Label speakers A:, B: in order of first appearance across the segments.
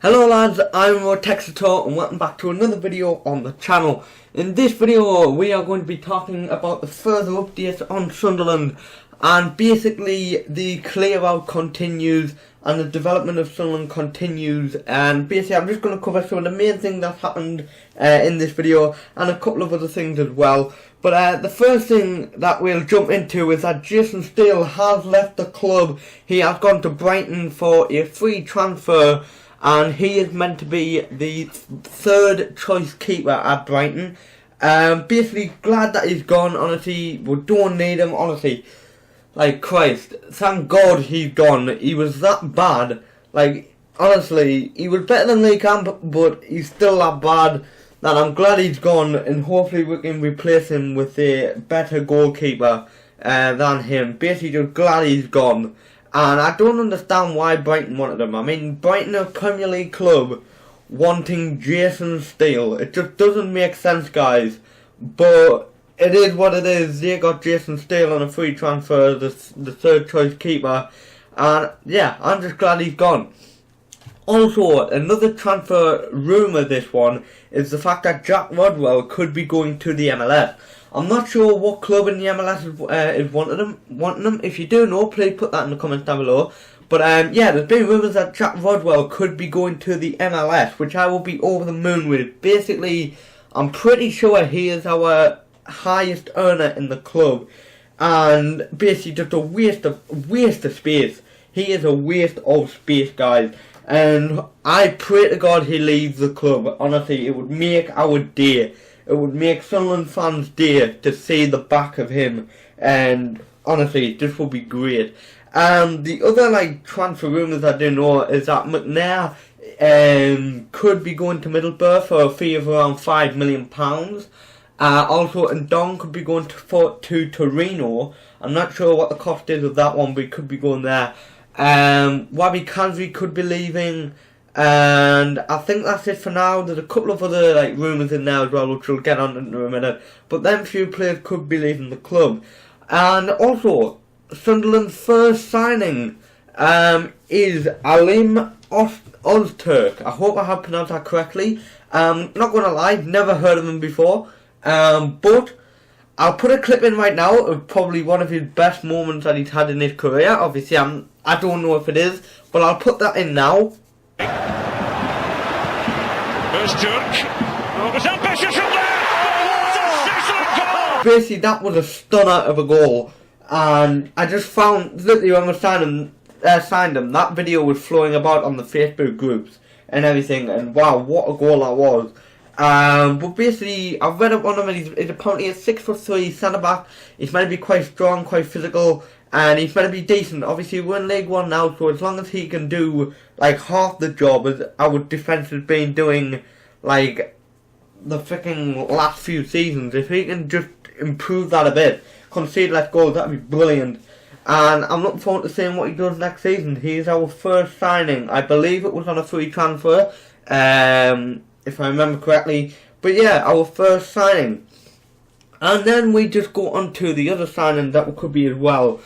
A: Hello lads, I'm Texator and welcome back to another video on the channel. In this video we are going to be talking about the further updates on Sunderland, and basically the clear out continues and the development of Sunderland continues, and basically I'm just going to cover some of the main things that's happened in this video and a couple of other things as well. But the first thing that we'll jump into is that Jason Steele has left the club. He has gone to Brighton for a free transfer, and he is meant to be the third choice keeper at Brighton. Basically glad that he's gone, honestly. We don't need him, honestly. Like, Christ, thank God he's gone. He was that bad. Like, honestly, he was better than Lee Camp, but he's still that bad that I'm glad he's gone, and hopefully we can replace him with a better goalkeeper than him. Basically just glad he's gone. And I don't understand why Brighton wanted him. I mean, Brighton are a Premier League club wanting Jason Steele. It just doesn't make sense, guys. But it is what it is. They got Jason Steele on a free transfer, the third choice keeper. And yeah, I'm just glad he's gone. Also, another transfer rumour, this one, is the fact that Jack Rodwell could be going to the MLS. I'm not sure what club in the MLS is wanting him. If you do know, please put that in the comments down below. But yeah, there's been rumours that Jack Rodwell could be going to the MLS, which I will be over the moon with. Basically, I'm pretty sure he is our highest earner in the club, and basically just a waste of space. He is a waste of space, guys. And I pray to God he leaves the club. Honestly, it would make our day. It would make Sunderland fans' day to see the back of him. And honestly, this would be great. The other transfer rumours I do know is that McNair could be going to Middlesbrough for a fee of around £5 million. Also, Ndong could be going to Torino. I'm not sure what the cost is of that one, but he could be going there. Wabi Kazri could be leaving, and I think that's it for now. There's a couple of other rumours in there as well, which we'll get on in a minute, but them few players could be leaving the club. And also, Sunderland's first signing is Alim Ozturk. I hope I have pronounced that correctly. Not gonna lie, never heard of him before, but I'll put a clip in right now of probably one of his best moments that he's had in his career. Obviously, I don't know if it is, but I'll put that in now. Basically, that was a stunner of a goal, and I just found literally when we signed him, that video was flowing about on the Facebook groups and everything, and wow, what a goal that was. But basically, I've read up on him, and he's apparently a 6'3" centre back. He's meant to be quite strong, quite physical, and he's meant to be decent. Obviously, we're in League One now, so as long as he can do half the job as our defence has been doing the freaking last few seasons, if he can just improve that a bit, concede less goals, that'd be brilliant. And I'm looking forward to seeing what he does next season. He's our first signing. I believe it was on a free transfer, if I remember correctly. But yeah, our first signing. And then we just go on to the other signing that could be as well.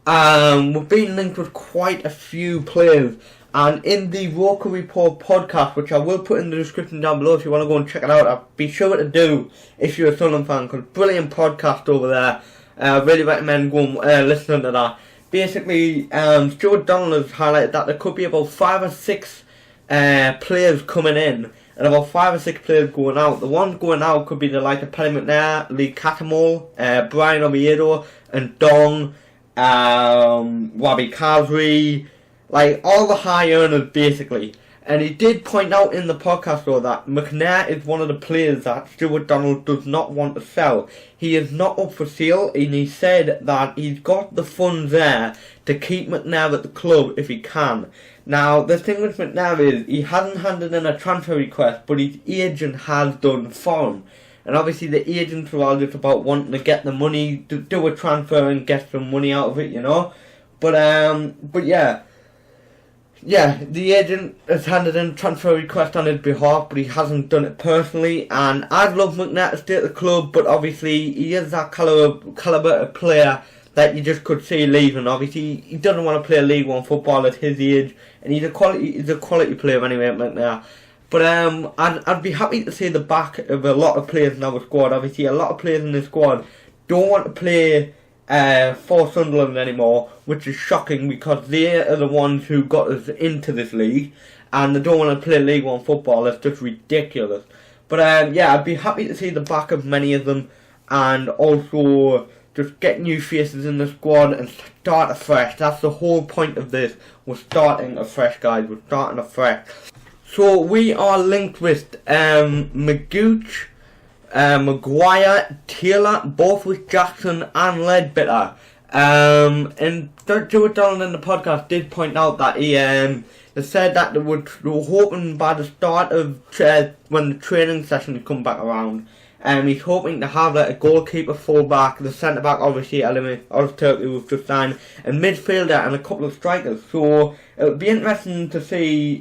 A: We've been linked with quite a few players. And in the Roker Report podcast, which I will put in the description down below if you want to go and check it out, I'll be sure to do if you're a Sunderland fan, because brilliant podcast over there. I really recommend going listening to that. Basically, Stuart Donald has highlighted that there could be about 5 or 6 players coming in, and about 5 or 6 players going out. The ones going out could be the like of Paddy McNair, Lee Catamol, Brian Oviedo, and Dong, Wabi Kazri, all the high earners basically. And he did point out in the podcast though that McNair is one of the players that Stuart Donald does not want to sell. He is not up for sale, and he said that he's got the funds there to keep McNair at the club if he can. Now, the thing with McNair is he hasn't handed in a transfer request, but his agent has done for him. And obviously the agents are all just about wanting to get the money, to do a transfer and get some money out of it, you know. But yeah. Yeah, the agent has handed in a transfer request on his behalf, but he hasn't done it personally. And I'd love McNair to stay at the club, but obviously he is that caliber of player that you just could see leaving. Obviously, he doesn't want to play League One football at his age, and he's a quality player anyway, McNair. But I'd be happy to see the back of a lot of players in our squad. Obviously, a lot of players in the squad don't want to play for Sunderland anymore, which is shocking because they are the ones who got us into this league, and they don't want to play League One football. That's just ridiculous. But yeah, I'd be happy to see the back of many of them, and also just get new faces in the squad and start afresh. That's the whole point of this. We're starting afresh, guys. We're starting afresh. So we are linked with Magooch, Maguire, Taylor, both with Jackson and Ledbetter. And Stuart Donald in the podcast did point out that they said that they were hoping by the start of when the training session come back around, he's hoping to have like a goalkeeper, fullback, the centre back, obviously Ozturk, who was just signed, a midfielder and a couple of strikers. So it would be interesting to see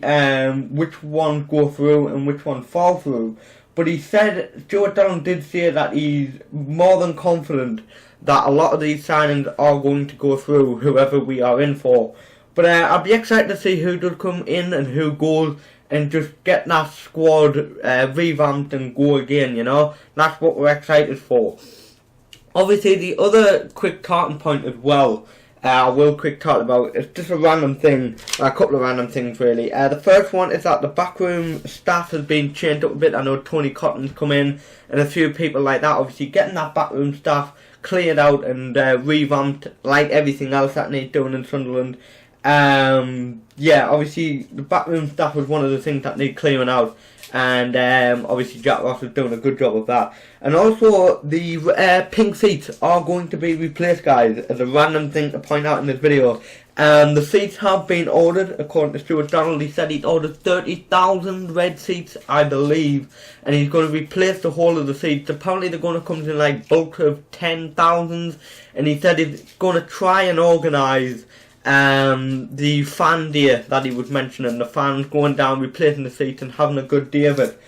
A: which ones go through and which ones fall through. But he said, Stuart Donald did say that he's more than confident that a lot of these signings are going to go through, whoever we are in for. But I'll be excited to see who does come in and who goes, and just get that squad revamped and go again, you know. That's what we're excited for. Obviously, the other quick talking point as well, I will quick talk about, it's just a random thing, a couple of random things really. The first one is that the backroom staff has been changed up a bit. I know Tony Cotton's come in and a few people like that. Obviously, getting that backroom staff cleared out and revamped like everything else that needs doing in Sunderland. Yeah, obviously the backroom staff was one of the things that need clearing out, and obviously Jack Ross is doing a good job of that. And also the pink seats are going to be replaced, guys, as a random thing to point out in this video. The seats have been ordered, according to Stuart Donald. He said he'd ordered 30,000 red seats, I believe, and he's going to replace the whole of the seats. Apparently they're going to come in like bulk of 10,000, and he said he's going to try and organise the fan day that he was mentioning, the fans going down, replacing the seats and having a good day of it.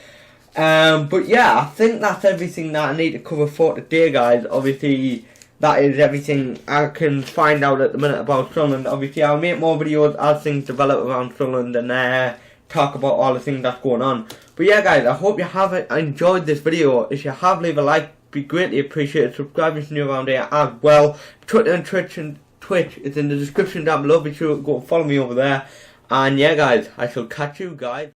A: But yeah, I think that's everything that I need to cover for today, guys. Obviously, that is everything I can find out at the minute about Sunderland. Obviously, I'll make more videos as things develop around Sunderland and talk about all the things that's going on. But yeah, guys, I hope you have enjoyed this video. If you have, leave a like, be greatly appreciated. Subscribe if you're new around here as well. Twitter and Twitch is in the description down below. Be sure to go follow me over there. And yeah, guys, I shall catch you guys